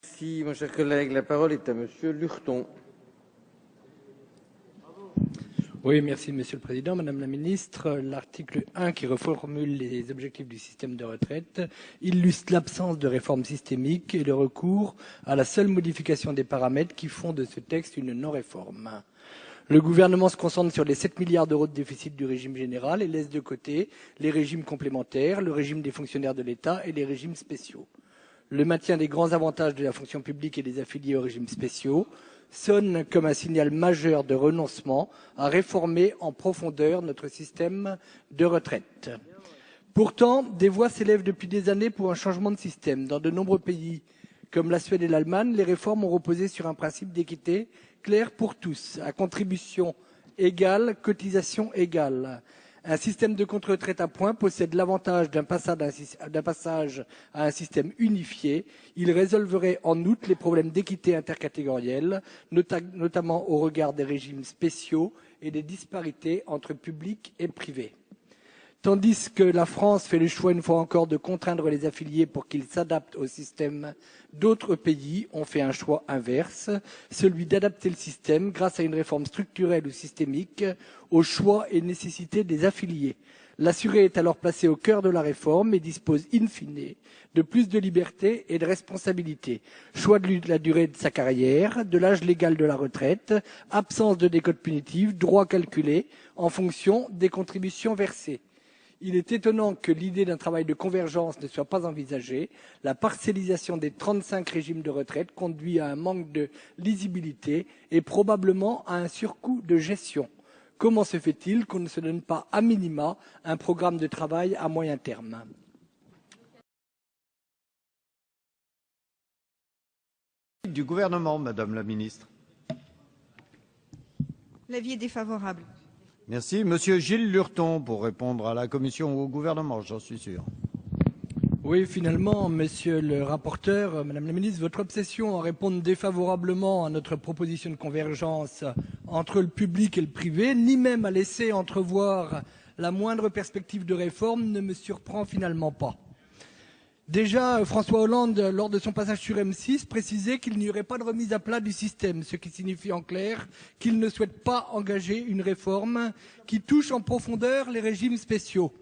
Merci, mon cher collègue. La parole est à Monsieur Lurton. Oui, merci Monsieur le Président. Madame la Ministre, l'article 1 qui reformule les objectifs du système de retraite illustre l'absence de réforme systémique et le recours à la seule modification des paramètres qui font de ce texte une non-réforme. Le gouvernement se concentre sur les 7 milliards d'euros de déficit du régime général et laisse de côté les régimes complémentaires, le régime des fonctionnaires de l'État et les régimes spéciaux. Le maintien des grands avantages de la fonction publique et des affiliés aux régimes spéciaux sonne comme un signal majeur de renoncement à réformer en profondeur notre système de retraite. Pourtant, des voix s'élèvent depuis des années pour un changement de système. Dans de nombreux pays, comme la Suède et l'Allemagne, les réformes ont reposé sur un principe d'équité clair pour tous, à contribution égale, cotisation égale. Un système de compte-retraite à points possède l'avantage d'un passage à un système unifié. Il résolverait en outre les problèmes d'équité intercatégorielle, notamment au regard des régimes spéciaux et des disparités entre public et privé. Tandis que la France fait le choix, une fois encore, de contraindre les affiliés pour qu'ils s'adaptent au système, d'autres pays ont fait un choix inverse, celui d'adapter le système grâce à une réforme structurelle ou systémique aux choix et nécessités des affiliés. L'assuré est alors placé au cœur de la réforme et dispose in fine de plus de liberté et de responsabilité. Choix de la durée de sa carrière, de l'âge légal de la retraite, absence de décote punitive, droits calculés en fonction des contributions versées. Il est étonnant que l'idée d'un travail de convergence ne soit pas envisagée. La parcellisation des 35 régimes de retraite conduit à un manque de lisibilité et probablement à un surcoût de gestion. Comment se fait-il qu'on ne se donne pas à minima un programme de travail à moyen terme ? Du gouvernement, Madame la Ministre. L'avis est défavorable. Merci. Monsieur Gilles Lurton pour répondre à la Commission ou au gouvernement, j'en suis sûr. Oui, finalement, monsieur le rapporteur, madame la ministre, votre obsession à répondre défavorablement à notre proposition de convergence entre le public et le privé, ni même à laisser entrevoir la moindre perspective de réforme, ne me surprend finalement pas. Déjà, François Hollande, lors de son passage sur M6, précisait qu'il n'y aurait pas de remise à plat du système, ce qui signifie en clair qu'il ne souhaite pas engager une réforme qui touche en profondeur les régimes spéciaux.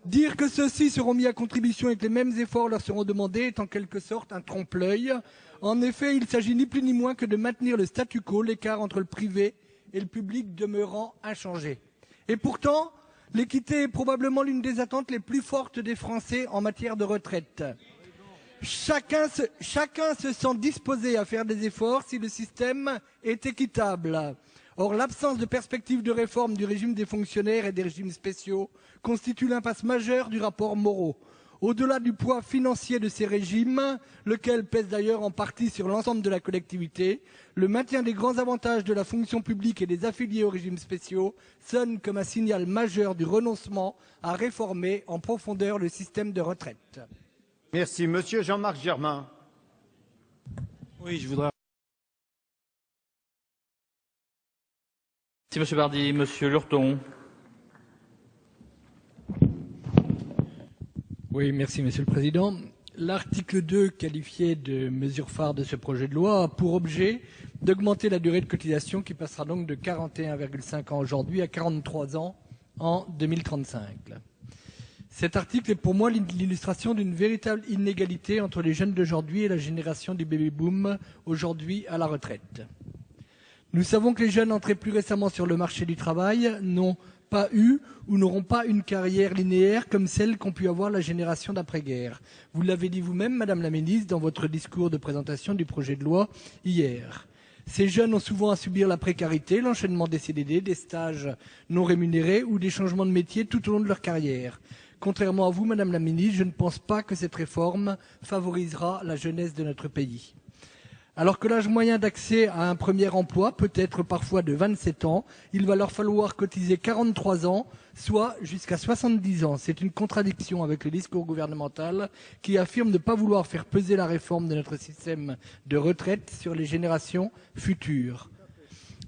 Dire que ceux-ci seront mis à contribution et que les mêmes efforts leur seront demandés est en quelque sorte un trompe-l'œil. En effet, il s'agit ni plus ni moins que de maintenir le statu quo, l'écart entre le privé et le public demeurant inchangé. Et pourtant, l'équité est probablement l'une des attentes les plus fortes des Français en matière de retraite. Chacun se sent disposé à faire des efforts si le système est équitable. Or, l'absence de perspective de réforme du régime des fonctionnaires et des régimes spéciaux constitue l'impasse majeure du rapport Moreau. Au-delà du poids financier de ces régimes, lequel pèse d'ailleurs en partie sur l'ensemble de la collectivité, le maintien des grands avantages de la fonction publique et des affiliés aux régimes spéciaux sonne comme un signal majeur du renoncement à réformer en profondeur le système de retraite. Merci. Monsieur Jean-Marc Germain. Oui, je voudrais... Merci Monsieur Bardy. Monsieur Lurton. Oui, merci Monsieur le Président. L'article 2, qualifié de mesure phare de ce projet de loi, a pour objet d'augmenter la durée de cotisation qui passera donc de 41,5 ans aujourd'hui à 43 ans en 2035. Cet article est pour moi l'illustration d'une véritable inégalité entre les jeunes d'aujourd'hui et la génération du baby-boom aujourd'hui à la retraite. Nous savons que les jeunes entrés plus récemment sur le marché du travail n'ont pas eu ou n'auront pas une carrière linéaire comme celle qu'ont pu avoir la génération d'après-guerre. Vous l'avez dit vous-même, Madame la Ministre, dans votre discours de présentation du projet de loi hier. Ces jeunes ont souvent à subir la précarité, l'enchaînement des CDD, des stages non rémunérés ou des changements de métier tout au long de leur carrière. Contrairement à vous, Madame la Ministre, je ne pense pas que cette réforme favorisera la jeunesse de notre pays. Alors que l'âge moyen d'accès à un premier emploi peut être parfois de 27 ans, il va leur falloir cotiser 43 ans, soit jusqu'à 70 ans. C'est une contradiction avec le discours gouvernemental qui affirme ne pas vouloir faire peser la réforme de notre système de retraite sur les générations futures.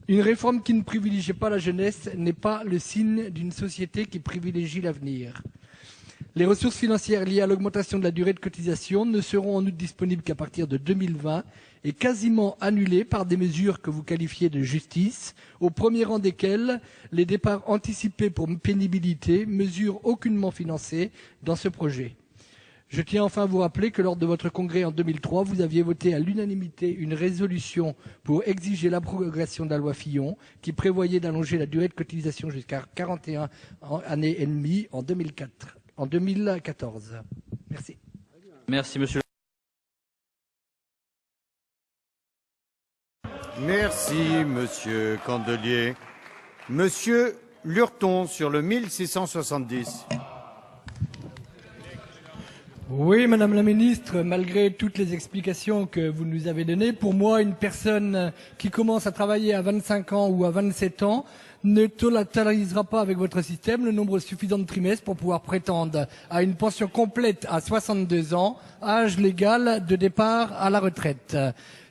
Une réforme qui ne privilégie pas la jeunesse n'est pas le signe d'une société qui privilégie l'avenir. Les ressources financières liées à l'augmentation de la durée de cotisation ne seront en outre disponibles qu'à partir de 2020 et quasiment annulées par des mesures que vous qualifiez de justice, au premier rang desquelles les départs anticipés pour pénibilité, mesure aucunement financée dans ce projet. Je tiens enfin à vous rappeler que lors de votre congrès en 2003, vous aviez voté à l'unanimité une résolution pour exiger l'abrogation de la loi Fillon, qui prévoyait d'allonger la durée de cotisation jusqu'à 41 années et demie en 2014. Merci. Merci, monsieur. Merci, monsieur Candelier. Monsieur Lurton, sur le 1670. Oui, Madame la Ministre, malgré toutes les explications que vous nous avez données, pour moi, une personne qui commence à travailler à 25 ans ou à 27 ans ne totalisera pas avec votre système le nombre suffisant de trimestres pour pouvoir prétendre à une pension complète à 62 ans, âge légal de départ à la retraite.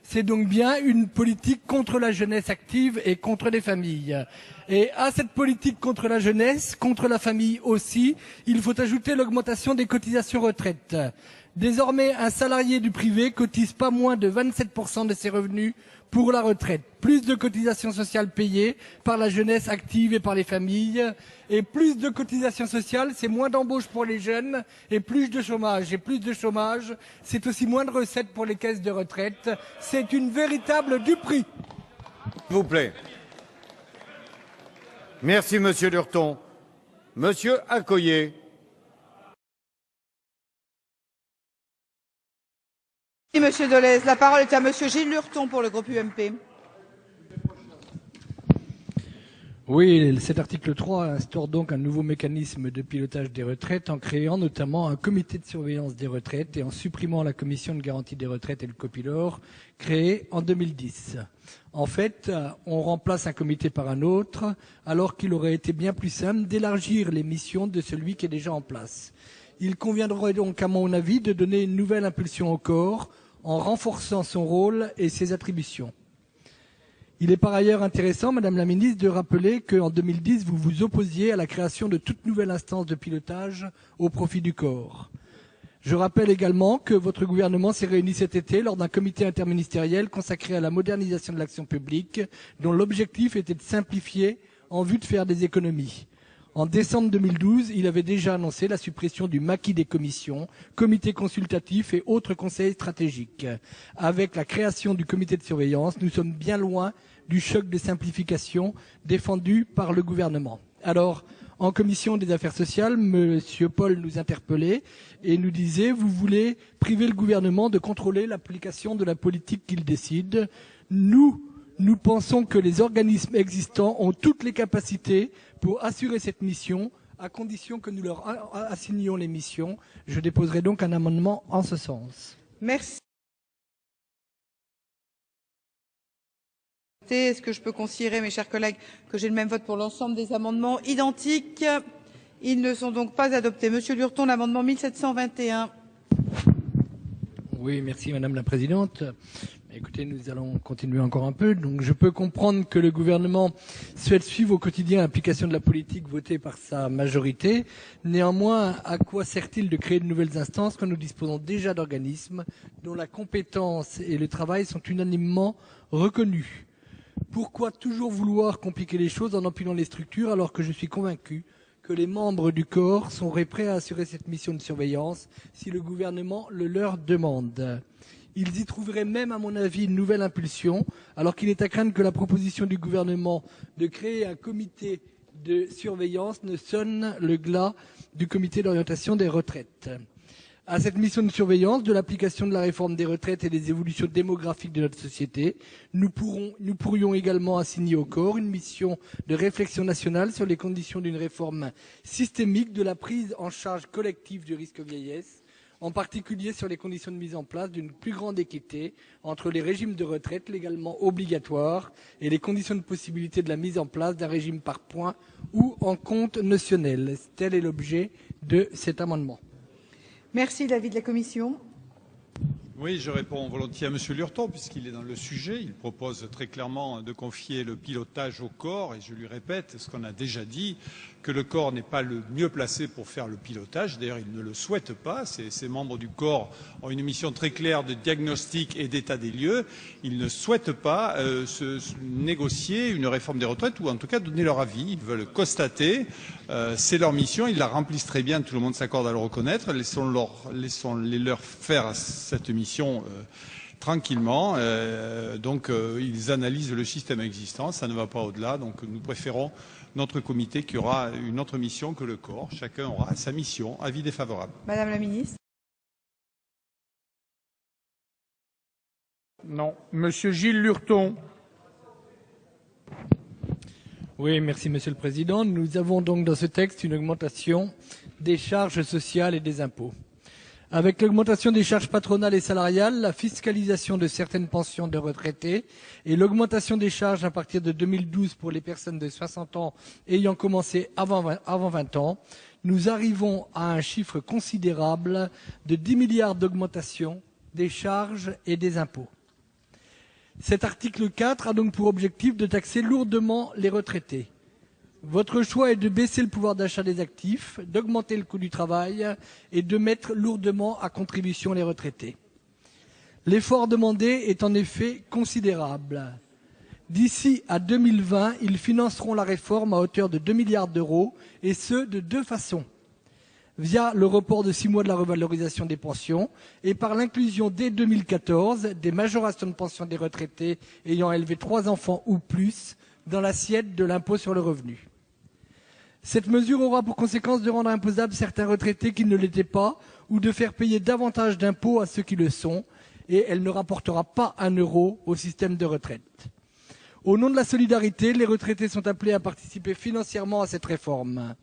C'est donc bien une politique contre la jeunesse active et contre les familles. Et à cette politique contre la jeunesse, contre la famille aussi, il faut ajouter l'augmentation des cotisations retraite. Désormais, un salarié du privé cotise pas moins de 27% de ses revenus pour la retraite. Plus de cotisations sociales payées par la jeunesse active et par les familles. Et plus de cotisations sociales, c'est moins d'embauches pour les jeunes et plus de chômage. Et plus de chômage, c'est aussi moins de recettes pour les caisses de retraite. C'est une véritable duperie. S'il vous plaît. Merci, monsieur Lurton. Monsieur Accoyer. Merci, monsieur Delez. La parole est à monsieur Gilles Lurton pour le groupe UMP. Oui, cet article 3 instaure donc un nouveau mécanisme de pilotage des retraites en créant notamment un comité de surveillance des retraites et en supprimant la commission de garantie des retraites et le COPILOR créé en 2010. En fait, on remplace un comité par un autre alors qu'il aurait été bien plus simple d'élargir les missions de celui qui est déjà en place. Il conviendrait donc, à mon avis, de donner une nouvelle impulsion au corps en renforçant son rôle et ses attributions. Il est par ailleurs intéressant, Madame la Ministre, de rappeler qu'en 2010, vous vous opposiez à la création de toute nouvelle instance de pilotage au profit du corps. Je rappelle également que votre gouvernement s'est réuni cet été lors d'un comité interministériel consacré à la modernisation de l'action publique, dont l'objectif était de simplifier en vue de faire des économies. En décembre 2012, il avait déjà annoncé la suppression du maquis des commissions, comités consultatifs et autres conseils stratégiques. Avec la création du comité de surveillance, nous sommes bien loin du choc de simplification défendu par le gouvernement. Alors, en commission des affaires sociales, M. Paul nous interpellait et nous disait « Vous voulez priver le gouvernement de contrôler l'application de la politique qu'il décide. Nous pensons que les organismes existants ont toutes les capacités pour assurer cette mission, à condition que nous leur assignions les missions. Je déposerai donc un amendement en ce sens. » Merci. Est-ce que je peux considérer, mes chers collègues, que j'ai le même vote pour l'ensemble des amendements identiques? Ils ne sont donc pas adoptés. Monsieur Lurton, l'amendement 1721. Oui, merci Madame la Présidente. Écoutez, nous allons continuer encore un peu. Donc, je peux comprendre que le gouvernement souhaite suivre au quotidien l'application de la politique votée par sa majorité. Néanmoins, à quoi sert-il de créer de nouvelles instances quand nous disposons déjà d'organismes dont la compétence et le travail sont unanimement reconnus? Pourquoi toujours vouloir compliquer les choses en empilant les structures alors que je suis convaincu que les membres du corps sont prêts à assurer cette mission de surveillance si le gouvernement le leur demande? Ils y trouveraient même, à mon avis, une nouvelle impulsion, alors qu'il est à craindre que la proposition du gouvernement de créer un comité de surveillance ne sonne le glas du comité d'orientation des retraites. À cette mission de surveillance de l'application de la réforme des retraites et des évolutions démographiques de notre société, nous pourrions également assigner au corps une mission de réflexion nationale sur les conditions d'une réforme systémique de la prise en charge collective du risque vieillesse, en particulier sur les conditions de mise en place d'une plus grande équité entre les régimes de retraite légalement obligatoires et les conditions de possibilité de la mise en place d'un régime par points ou en compte notionnel. Tel est l'objet de cet amendement. Merci. L'avis de la commission. Oui, je réponds volontiers à M. Lurton, puisqu'il est dans le sujet. Il propose très clairement de confier le pilotage au corps, et je lui répète ce qu'on a déjà dit. que le corps n'est pas le mieux placé pour faire le pilotage. D'ailleurs, il ne le souhaite pas. Ces membres du corps ont une mission très claire de diagnostic et d'état des lieux. Ils ne souhaitent pas négocier une réforme des retraites ou en tout cas donner leur avis. Ils veulent constater. C'est leur mission. Ils la remplissent très bien. Tout le monde s'accorde à le reconnaître. Laissons-les leur faire cette mission tranquillement. Donc, ils analysent le système existant. Ça ne va pas au-delà. Donc, nous préférons notre comité qui aura une autre mission que le corps. Chacun aura sa mission. Avis défavorable. Madame la ministre. Non. Monsieur Gilles Lurton. Oui, merci Monsieur le Président. Nous avons donc dans ce texte une augmentation des charges sociales et des impôts. Avec l'augmentation des charges patronales et salariales, la fiscalisation de certaines pensions de retraités et l'augmentation des charges à partir de 2012 pour les personnes de 60 ans ayant commencé avant 20 ans, nous arrivons à un chiffre considérable de 10 milliards d'augmentation des charges et des impôts. Cet article 4 a donc pour objectif de taxer lourdement les retraités. Votre choix est de baisser le pouvoir d'achat des actifs, d'augmenter le coût du travail et de mettre lourdement à contribution les retraités. L'effort demandé est en effet considérable. D'ici à 2020, ils financeront la réforme à hauteur de 2 milliards d'euros, et ce, de deux façons. Via le report de 6 mois de la revalorisation des pensions et par l'inclusion dès 2014 des majorations de pension des retraités ayant élevé 3 enfants ou plus dans l'assiette de l'impôt sur le revenu. Cette mesure aura pour conséquence de rendre imposables certains retraités qui ne l'étaient pas ou de faire payer davantage d'impôts à ceux qui le sont, et elle ne rapportera pas un euro au système de retraite. Au nom de la solidarité, les retraités sont appelés à participer financièrement à cette réforme.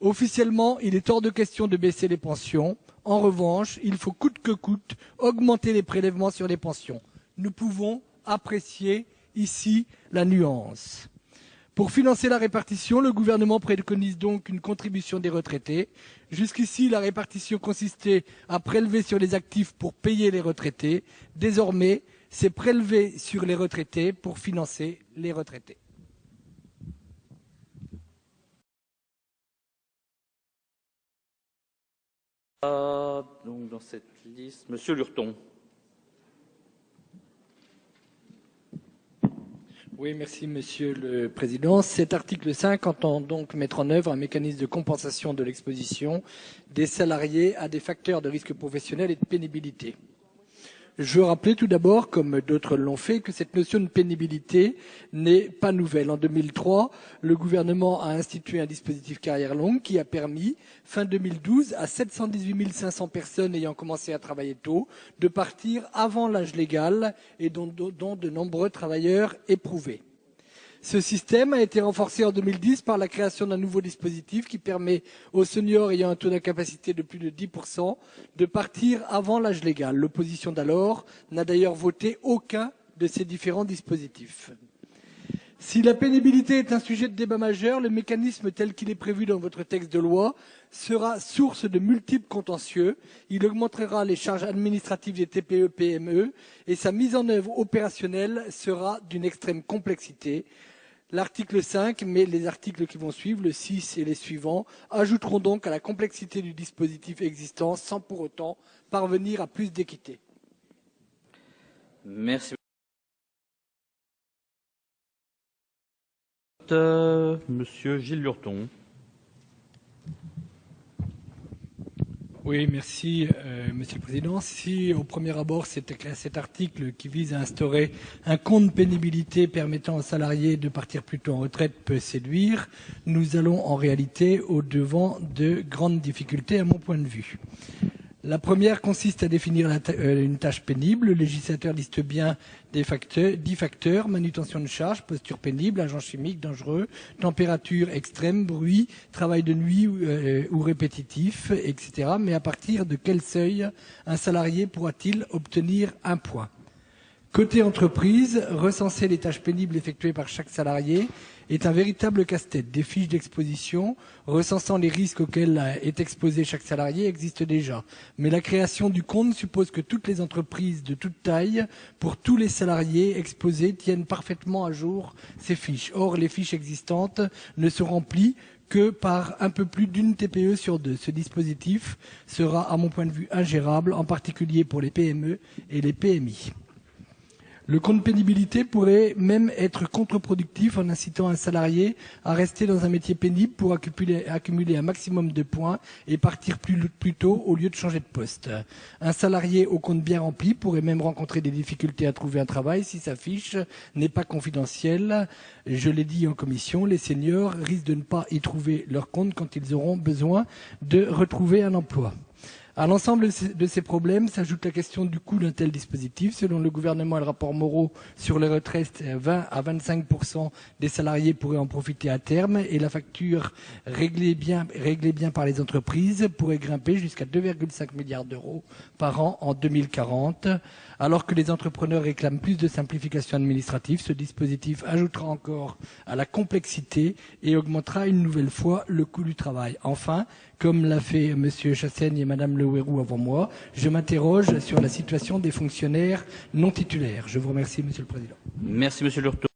Officiellement, il est hors de question de baisser les pensions. En revanche, il faut coûte que coûte augmenter les prélèvements sur les pensions. Nous pouvons apprécier ici la nuance. Pour financer la répartition, le gouvernement préconise donc une contribution des retraités. Jusqu'ici, la répartition consistait à prélever sur les actifs pour payer les retraités. Désormais, c'est prélever sur les retraités pour financer les retraités. Donc dans cette liste, Monsieur Lurton. Oui, merci Monsieur le Président. Cet article 5 entend donc mettre en œuvre un mécanisme de compensation de l'exposition des salariés à des facteurs de risque professionnel et de pénibilité. Je veux rappeler tout d'abord, comme d'autres l'ont fait, que cette notion de pénibilité n'est pas nouvelle. En 2003, le gouvernement a institué un dispositif carrière longue qui a permis, fin 2012, à 718 500 personnes ayant commencé à travailler tôt, de partir avant l'âge légal et dont de nombreux travailleurs éprouvés. Ce système a été renforcé en 2010 par la création d'un nouveau dispositif qui permet aux seniors ayant un taux d'incapacité de plus de 10% de partir avant l'âge légal. L'opposition d'alors n'a d'ailleurs voté aucun de ces différents dispositifs. Si la pénibilité est un sujet de débat majeur, le mécanisme tel qu'il est prévu dans votre texte de loi sera source de multiples contentieux. Il augmentera les charges administratives des TPE-PME et sa mise en œuvre opérationnelle sera d'une extrême complexité. L'article 5, mais les articles qui vont suivre, le 6 et les suivants, ajouteront donc à la complexité du dispositif existant sans pour autant parvenir à plus d'équité. Merci. Monsieur Gilles Lurton. Oui, merci, Monsieur le Président. Si, au premier abord, cet article qui vise à instaurer un compte pénibilité permettant aux salariés de partir plus tôt en retraite peut séduire, nous allons en réalité au-devant de grandes difficultés à mon point de vue. La première consiste à définir une tâche pénible. Le législateur liste bien 10 facteurs, manutention de charge, posture pénible, agents chimiques dangereux, température extrême, bruit, travail de nuit ou répétitif, etc. Mais à partir de quel seuil un salarié pourra-t-il obtenir un point ? Côté entreprise, recenser les tâches pénibles effectuées par chaque salarié est un véritable casse-tête. Des fiches d'exposition recensant les risques auxquels est exposé chaque salarié existent déjà. Mais la création du compte suppose que toutes les entreprises de toute taille, pour tous les salariés exposés, tiennent parfaitement à jour ces fiches. Or, les fiches existantes ne sont remplies que par un peu plus d'une TPE sur deux. Ce dispositif sera, à mon point de vue, ingérable, en particulier pour les PME et les PMI. Le compte pénibilité pourrait même être contre-productif en incitant un salarié à rester dans un métier pénible pour accumuler un maximum de points et partir plus tôt au lieu de changer de poste. Un salarié au compte bien rempli pourrait même rencontrer des difficultés à trouver un travail si sa fiche n'est pas confidentielle. Je l'ai dit en commission, les seniors risquent de ne pas y trouver leur compte quand ils auront besoin de retrouver un emploi. À l'ensemble de ces problèmes s'ajoute la question du coût d'un tel dispositif. Selon le gouvernement et le rapport Moreau sur les retraites, 20 à 25% des salariés pourraient en profiter à terme et la facture réglée bien par les entreprises pourrait grimper jusqu'à 2,5 milliards d'euros par an en 2040. Alors que les entrepreneurs réclament plus de simplification administrative, ce dispositif ajoutera encore à la complexité et augmentera une nouvelle fois le coût du travail. Enfin, comme l'a fait M. Chassaigne et Mme Le Houerou avant moi, je m'interroge sur la situation des fonctionnaires non titulaires. Je vous remercie, Monsieur le Président. Merci, Monsieur Lurton.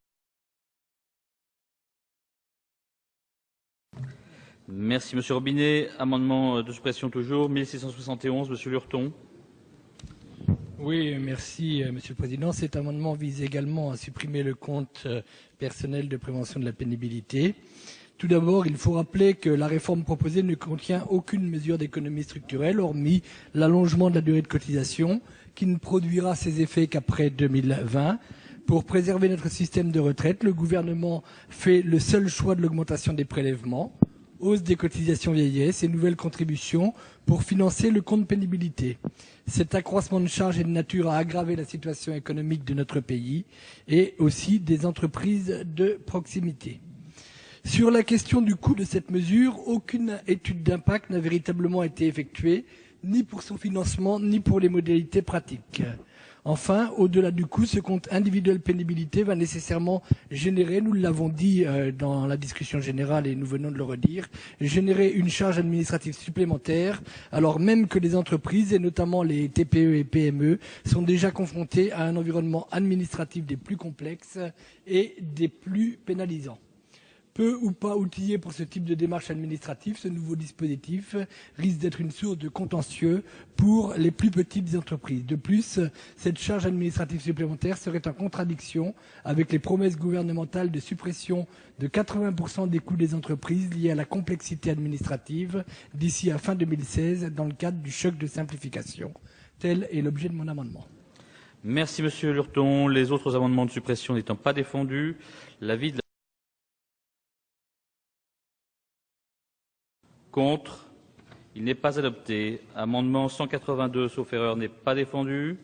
Merci, Monsieur Robinet. Amendement de suppression toujours, 1671, Monsieur Lurton. Oui, merci, Monsieur le Président. Cet amendement vise également à supprimer le compte personnel de prévention de la pénibilité. Tout d'abord, il faut rappeler que la réforme proposée ne contient aucune mesure d'économie structurelle, hormis l'allongement de la durée de cotisation, qui ne produira ses effets qu'après 2020. Pour préserver notre système de retraite, le gouvernement fait le seul choix de l'augmentation des prélèvements, hausse des cotisations vieillesse et nouvelles contributions pour financer le compte pénibilité. Cet accroissement de charges est de nature à aggraver la situation économique de notre pays et aussi des entreprises de proximité. Sur la question du coût de cette mesure, aucune étude d'impact n'a véritablement été effectuée, ni pour son financement, ni pour les modalités pratiques. Enfin, au-delà du coût, ce compte individuel pénibilité va nécessairement générer, nous l'avons dit dans la discussion générale et nous venons de le redire, générer une charge administrative supplémentaire, alors même que les entreprises, et notamment les TPE et PME, sont déjà confrontées à un environnement administratif des plus complexes et des plus pénalisants. Peu ou pas outillé pour ce type de démarche administrative, ce nouveau dispositif risque d'être une source de contentieux pour les plus petites entreprises. De plus, cette charge administrative supplémentaire serait en contradiction avec les promesses gouvernementales de suppression de 80% des coûts des entreprises liés à la complexité administrative d'ici à fin 2016 dans le cadre du choc de simplification. Tel est l'objet de mon amendement. Merci, Monsieur Lurton. Les autres amendements de suppression n'étant pas défendus, l'avis de la... Contre. Il n'est pas adopté. Amendement 182, sauf erreur, n'est pas défendu.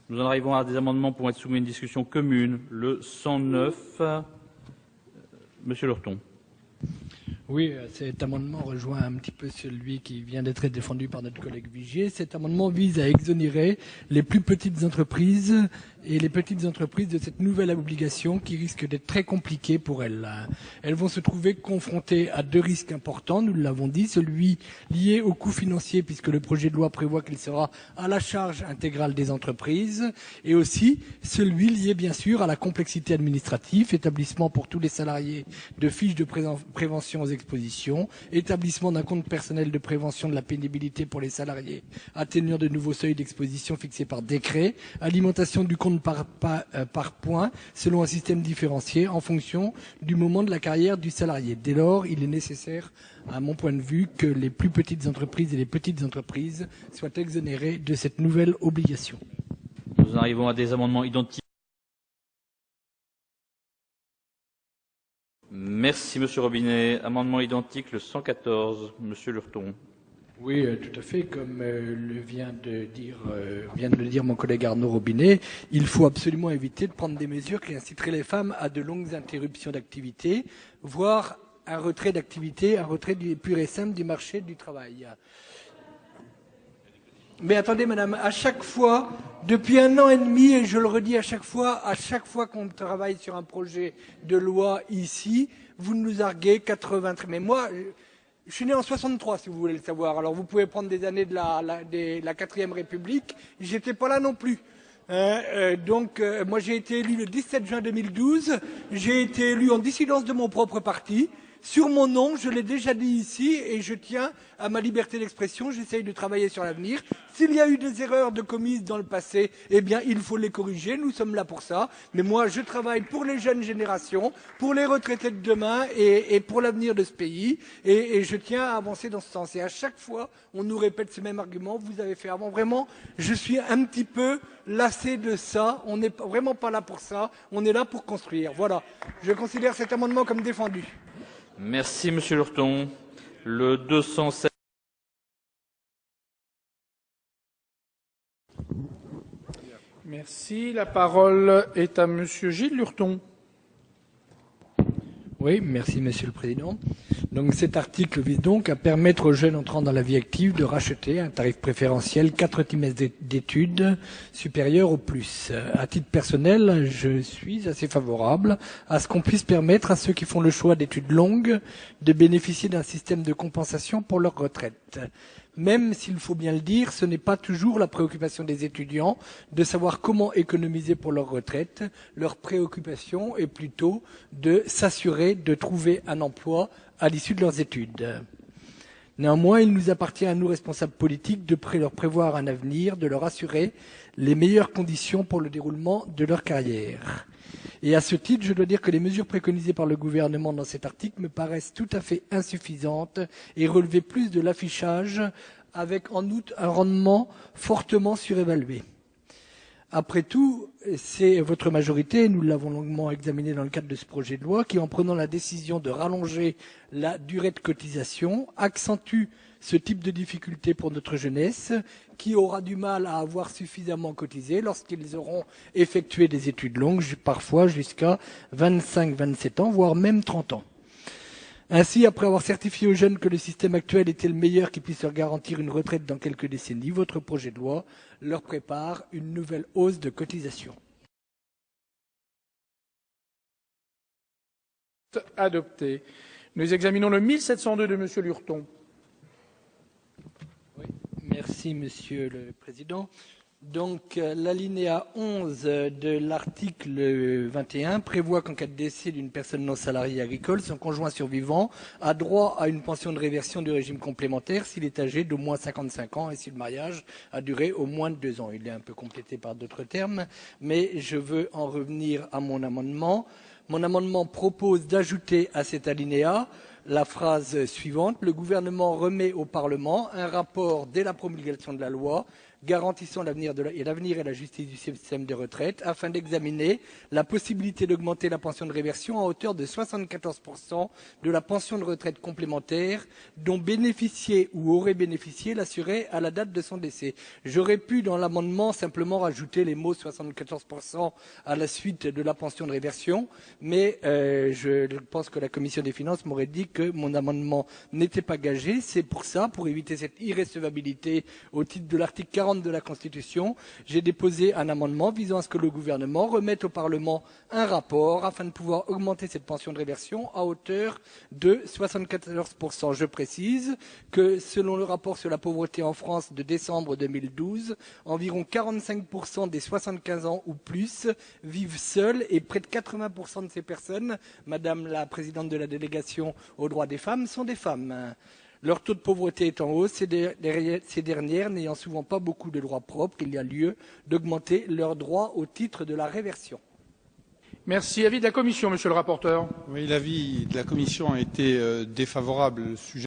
Nous en arrivons à des amendements pour être soumis à une discussion commune. Le 109. Monsieur Lurton. Oui, cet amendement rejoint un petit peu celui qui vient d'être défendu par notre collègue Vigier. Cet amendement vise à exonérer les plus petites entreprises et les petites entreprises de cette nouvelle obligation qui risque d'être très compliquée pour elles. Elles vont se trouver confrontées à deux risques importants, nous l'avons dit, celui lié au coût financier puisque le projet de loi prévoit qu'il sera à la charge intégrale des entreprises et aussi celui lié bien sûr à la complexité administrative, établissement pour tous les salariés de fiches de prévention aux expositions, établissement d'un compte personnel de prévention de la pénibilité pour les salariés atteignant de nouveaux seuils d'exposition fixés par décret, alimentation du compte par points selon un système différencié en fonction du moment de la carrière du salarié. Dès lors, il est nécessaire, à mon point de vue, que les plus petites entreprises et les petites entreprises soient exonérées de cette nouvelle obligation. Nous arrivons à des amendements identiques. Merci, Monsieur Robinet. Amendement identique, le 114, Monsieur Lurton. Oui, tout à fait. Comme vient de le dire mon collègue Arnaud Robinet, il faut absolument éviter de prendre des mesures qui inciteraient les femmes à de longues interruptions d'activité, voire un retrait d'activité, un retrait pur et simple du marché du travail. Mais attendez, madame, à chaque fois, depuis 1 an et demi, et je le redis à chaque fois qu'on travaille sur un projet de loi ici, vous nous arguez 80... Mais moi... Je suis né en 63, si vous voulez le savoir. Alors, vous pouvez prendre des années de la 4e République. J'étais pas là non plus. Moi, j'ai été élu le 17 juin 2012. J'ai été élu en dissidence de mon propre parti. sur mon nom, je l'ai déjà dit ici et je tiens à ma liberté d'expression, j'essaye de travailler sur l'avenir. S'il y a eu des erreurs de commises dans le passé, eh bien, il faut les corriger, nous sommes là pour ça. Mais moi, je travaille pour les jeunes générations, pour les retraités de demain et pour l'avenir de ce pays. Et je tiens à avancer dans ce sens. Et à chaque fois, on nous répète ce même argument, vous avez fait avant. Vraiment, je suis un petit peu lassé de ça. On n'est vraiment pas là pour ça. On est là pour construire. Voilà. Je considère cet amendement comme défendu. Merci, Monsieur Lurton. Le 207. Merci. La parole est à Monsieur Gilles Lurton. Oui, merci Monsieur le Président. Donc cet article vise donc à permettre aux jeunes entrant dans la vie active de racheter à un tarif préférentiel 4 trimestres d'études supérieurs au plus. À titre personnel, je suis assez favorable à ce qu'on puisse permettre à ceux qui font le choix d'études longues de bénéficier d'un système de compensation pour leur retraite. Même s'il faut bien le dire, ce n'est pas toujours la préoccupation des étudiants de savoir comment économiser pour leur retraite. Leur préoccupation est plutôt de s'assurer de trouver un emploi à l'issue de leurs études. Néanmoins, il nous appartient à nous, responsables politiques, de leur prévoir un avenir, de leur assurer les meilleures conditions pour le déroulement de leur carrière. Et à ce titre, je dois dire que les mesures préconisées par le gouvernement dans cet article me paraissent tout à fait insuffisantes et relever plus de l'affichage, avec en outre un rendement fortement surévalué. Après tout, c'est votre majorité, nous l'avons longuement examiné dans le cadre de ce projet de loi, qui, en prenant la décision de rallonger la durée de cotisation, accentue ce type de difficulté pour notre jeunesse, qui aura du mal à avoir suffisamment cotisé lorsqu'ils auront effectué des études longues, parfois jusqu'à 25-27 ans, voire même 30 ans. Ainsi, après avoir certifié aux jeunes que le système actuel était le meilleur qui puisse leur garantir une retraite dans quelques décennies, votre projet de loi leur prépare une nouvelle hausse de cotisation. Adopté. Nous examinons le 1702 de Monsieur Lurton. Oui, merci Monsieur le Président. Donc, l'alinéa 11 de l'article 21 prévoit qu'en cas de décès d'une personne non salariée agricole, son conjoint survivant a droit à une pension de réversion du régime complémentaire s'il est âgé d'au moins 55 ans et si le mariage a duré au moins de 2 ans. Il est un peu complété par d'autres termes, mais je veux en revenir à mon amendement. Mon amendement propose d'ajouter à cet alinéa la phrase suivante: le gouvernement remet au Parlement un rapport dès la promulgation de la loi garantissant l'avenir et la justice du système de retraite, afin d'examiner la possibilité d'augmenter la pension de réversion à hauteur de 74% de la pension de retraite complémentaire dont bénéficiait ou aurait bénéficié l'assuré à la date de son décès. J'aurais pu, dans l'amendement, simplement rajouter les mots 74% à la suite de la pension de réversion, mais je pense que la Commission des finances m'aurait dit que mon amendement n'était pas gagé. C'est pour ça, pour éviter cette irrecevabilité au titre de l'article 40 de la Constitution, j'ai déposé un amendement visant à ce que le gouvernement remette au Parlement un rapport afin de pouvoir augmenter cette pension de réversion à hauteur de 74%. Je précise que selon le rapport sur la pauvreté en France de décembre 2012, environ 45% des 75 ans ou plus vivent seuls et près de 80% de ces personnes, Madame la présidente de la délégation aux droits des femmes, sont des femmes. Leur taux de pauvreté est en hausse, ces dernières n'ayant souvent pas beaucoup de droits propres, il y a lieu d'augmenter leurs droits au titre de la réversion. Merci. Avis de la Commission, Monsieur le rapporteur. Oui, l'avis de la Commission a été défavorable. Le sujet...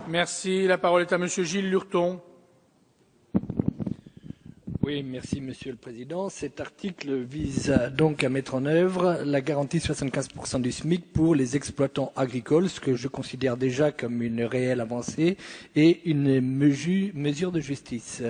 Merci. La parole est à Monsieur Gilles Lurton. Oui, merci Monsieur le Président. Cet article vise donc à mettre en œuvre la garantie 75% du SMIC pour les exploitants agricoles, ce que je considère déjà comme une réelle avancée et une mesure de justice.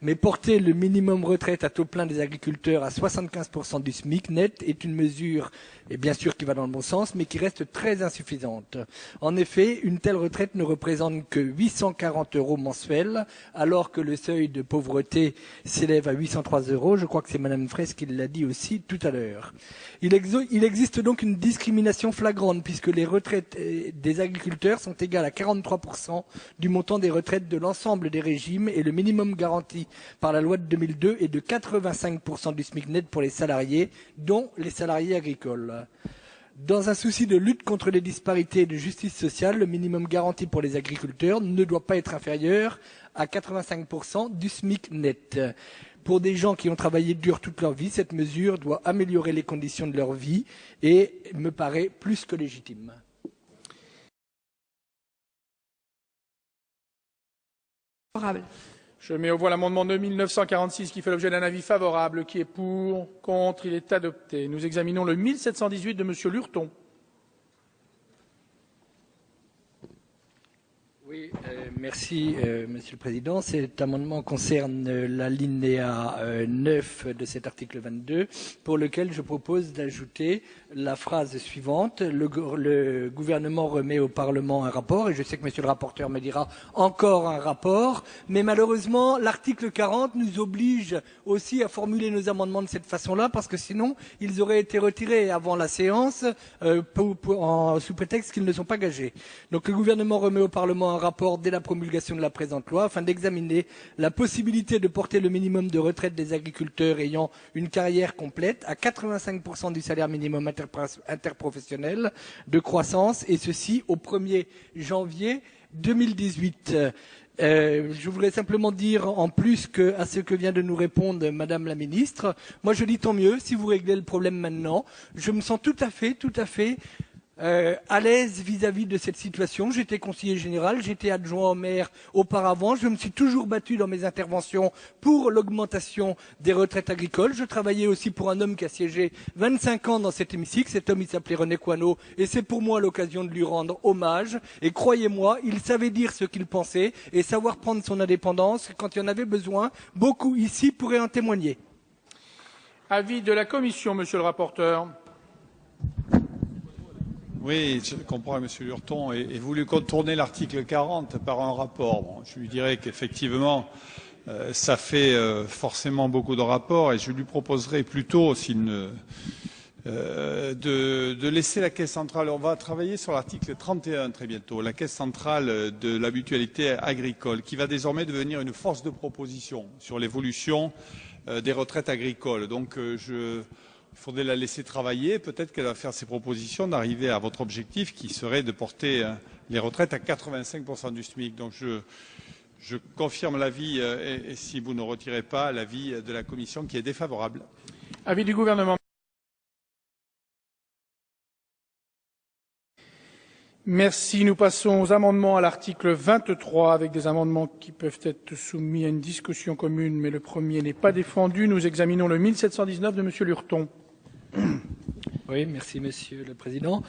Mais porter le minimum retraite à taux plein des agriculteurs à 75% du SMIC net est une mesure, et bien sûr qui va dans le bon sens, mais qui reste très insuffisante. En effet, une telle retraite ne représente que 840 € mensuels, alors que le seuil de pauvreté s'élève à 803 €. Je crois que c'est Madame Fraisse qui l'a dit aussi tout à l'heure. Il existe donc une discrimination flagrante, puisque les retraites des agriculteurs sont égales à 43% du montant des retraites de l'ensemble des régimes, et le minimum garanti par la loi de 2002 est de 85% du SMIC net pour les salariés, dont les salariés agricoles. Dans un souci de lutte contre les disparités et de justice sociale, le minimum garanti pour les agriculteurs ne doit pas être inférieur à 85% du SMIC net. Pour des gens qui ont travaillé dur toute leur vie, cette mesure doit améliorer les conditions de leur vie et me paraît plus que légitime. Favorable. Je mets aux voix l'amendement 2946 qui fait l'objet d'un avis favorable. Qui est pour? Contre? Il est adopté. Nous examinons le 1718 de Monsieur Lurton. Oui, merci, Monsieur le Président. Cet amendement concerne l'alinéa 9 de cet article 22, pour lequel je propose d'ajouter la phrase suivante. Le gouvernement remet au Parlement un rapport, et je sais que Monsieur le rapporteur me dira encore un rapport, mais malheureusement, l'article 40 nous oblige aussi à formuler nos amendements de cette façon-là, parce que sinon, ils auraient été retirés avant la séance, sous prétexte qu'ils ne sont pas gagés. Donc le gouvernement remet au Parlement un rapport dès la promulgation de la présente loi afin d'examiner la possibilité de porter le minimum de retraite des agriculteurs ayant une carrière complète à 85% du salaire minimum interprofessionnel de croissance, et ceci au 1er janvier 2018. Je voudrais simplement dire, en plus à ce que vient de nous répondre Madame la Ministre, moi je dis tant mieux si vous réglez le problème maintenant. Je me sens tout à fait à l'aise vis-à-vis de cette situation. J'étais conseiller général, j'étais adjoint au maire auparavant. Je me suis toujours battu dans mes interventions pour l'augmentation des retraites agricoles. Je travaillais aussi pour un homme qui a siégé 25 ans dans cet hémicycle. Cet homme, il s'appelait René Coineau, et c'est pour moi l'occasion de lui rendre hommage. Et croyez-moi, il savait dire ce qu'il pensait et savoir prendre son indépendance quand il y en avait besoin. Beaucoup ici pourraient en témoigner. Avis de la Commission, Monsieur le rapporteur. Oui, je comprends que M. Lurton ait voulu contourner l'article 40 par un rapport. Bon, je lui dirais qu'effectivement, ça fait forcément beaucoup de rapports, et je lui proposerai plutôt de laisser la Caisse centrale. On va travailler sur l'article 31 très bientôt, la Caisse centrale de la mutualité agricole, qui va désormais devenir une force de proposition sur l'évolution des retraites agricoles. Donc il faudrait la laisser travailler. Peut-être qu'elle va faire ses propositions d'arriver à votre objectif qui serait de porter les retraites à 85% du SMIC. Donc je confirme l'avis, et si vous ne retirez pas, l'avis de la Commission qui est défavorable. Avis du gouvernement. Merci. Nous passons aux amendements à l'article 23, avec des amendements qui peuvent être soumis à une discussion commune, mais le premier n'est pas défendu. Nous examinons le 1719 de Monsieur Lurton. Oui, merci Monsieur le Président.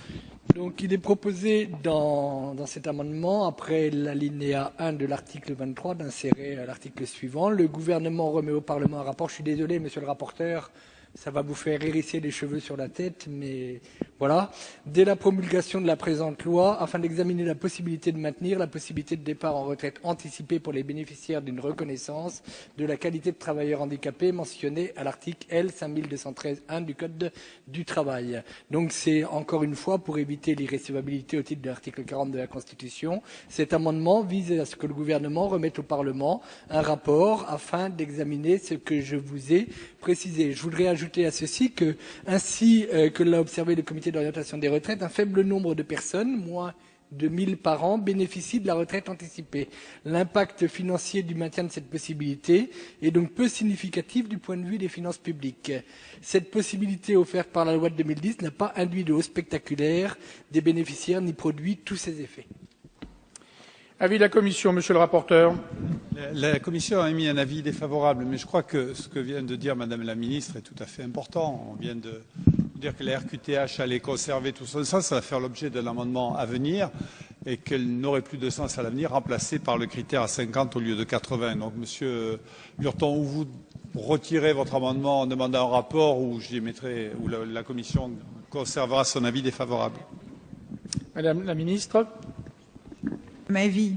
Donc il est proposé dans cet amendement, après l'alinéa 1 de l'article 23, d'insérer l'article suivant. Le gouvernement remet au Parlement un rapport. Je suis désolé, Monsieur le rapporteur, ça va vous faire hérisser les cheveux sur la tête, mais voilà. Dès la promulgation de la présente loi, afin d'examiner la possibilité de maintenir la possibilité de départ en retraite anticipée pour les bénéficiaires d'une reconnaissance de la qualité de travailleur handicapé mentionnée à l'article L. 5213-1 du Code du travail. Donc c'est encore une fois pour éviter l'irrecevabilité au titre de l'article 40 de la Constitution. Cet amendement vise à ce que le gouvernement remette au Parlement un rapport afin d'examiner ce que je vous ai précisé. Je voudrais ajouter à ceci que, ainsi que l'a observé le comité d'orientation des retraites, un faible nombre de personnes, moins de 1000 par an, bénéficient de la retraite anticipée. L'impact financier du maintien de cette possibilité est donc peu significatif du point de vue des finances publiques. Cette possibilité offerte par la loi de 2010 n'a pas induit de hausse spectaculaire des bénéficiaires ni produit tous ces effets. Avis de la Commission, Monsieur le rapporteur. La Commission a émis un avis défavorable, mais je crois que ce que vient de dire Madame la Ministre est tout à fait important. On vient de dire que la RQTH allait conserver tout ça, ça va faire l'objet d'un amendement à venir, et qu'elle n'aurait plus de sens à l'avenir, remplacée par le critère à 50 au lieu de 80. Donc, Monsieur Lurton, ou vous retirez votre amendement en demandant un rapport, ou la Commission conservera son avis défavorable. Madame la Ministre. Ma vie.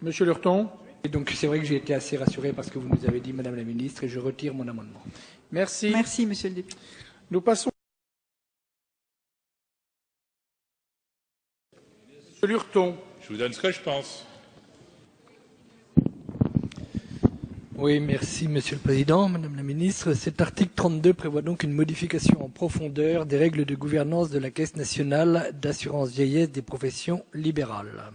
Monsieur Lurton. Et donc c'est vrai que j'ai été assez rassuré par ce que vous nous avez dit, Madame la Ministre, et je retire mon amendement. Merci. Merci, Monsieur le député. Nous passons. Monsieur Lurton. Je vous donne ce que je pense. Oui, merci Monsieur le Président, Madame la Ministre. Cet article 32 prévoit donc une modification en profondeur des règles de gouvernance de la Caisse nationale d'assurance vieillesse des professions libérales.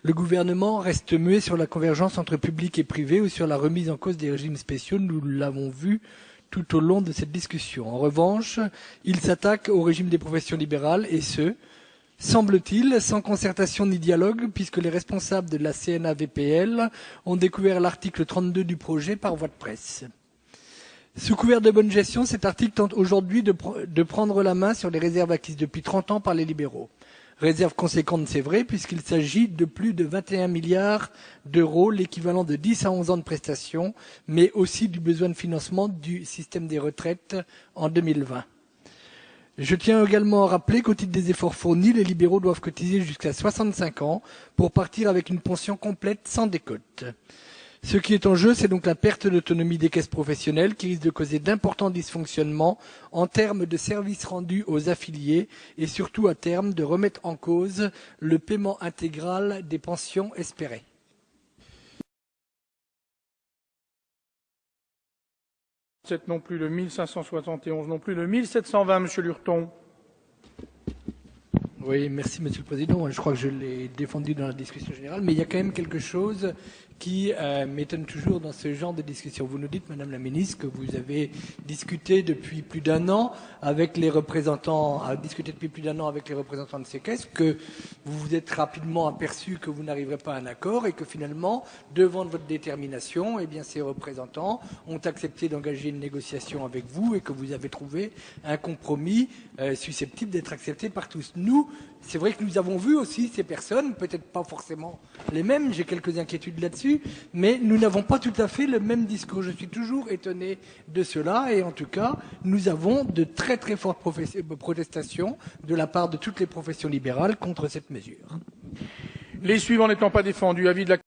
Le gouvernement reste muet sur la convergence entre public et privé ou sur la remise en cause des régimes spéciaux. Nous l'avons vu tout au long de cette discussion. En revanche, il s'attaque au régime des professions libérales et ce, semble-t-il, sans concertation ni dialogue, puisque les responsables de la CNAVPL ont découvert l'article 32 du projet par voie de presse. Sous couvert de bonne gestion, cet article tente aujourd'hui de prendre la main sur les réserves acquises depuis 30 ans par les libéraux. Réserve conséquente, c'est vrai, puisqu'il s'agit de plus de 21 milliards d'euros, l'équivalent de 10 à 11 ans de prestations, mais aussi du besoin de financement du système des retraites en 2020. Je tiens également à rappeler qu'au titre des efforts fournis, les libéraux doivent cotiser jusqu'à 65 ans pour partir avec une pension complète sans décote. Ce qui est en jeu, c'est donc la perte d'autonomie des caisses professionnelles qui risque de causer d'importants dysfonctionnements en termes de services rendus aux affiliés et surtout à terme de remettre en cause le paiement intégral des pensions espérées. Non plus le 1571, non plus le 1720, Monsieur Lurton. Oui, merci Monsieur le Président. Je crois que je l'ai défendu dans la discussion générale, mais il y a quand même quelque chose qui m'étonne toujours dans ce genre de discussion. Vous nous dites, Madame la Ministre, que vous avez discuté depuis plus d'un an avec les représentants, de ces caisses, que vous vous êtes rapidement aperçu que vous n'arriverez pas à un accord et que finalement, devant votre détermination, eh bien, ces représentants ont accepté d'engager une négociation avec vous et que vous avez trouvé un compromis susceptible d'être accepté par tous. Nous, c'est vrai que nous avons vu aussi ces personnes, peut-être pas forcément les mêmes, j'ai quelques inquiétudes là-dessus, mais nous n'avons pas tout à fait le même discours. Je suis toujours étonné de cela et en tout cas, nous avons de très très fortes protestations de la part de toutes les professions libérales contre cette mesure. Les suivants n'étant pas défendus, avis de la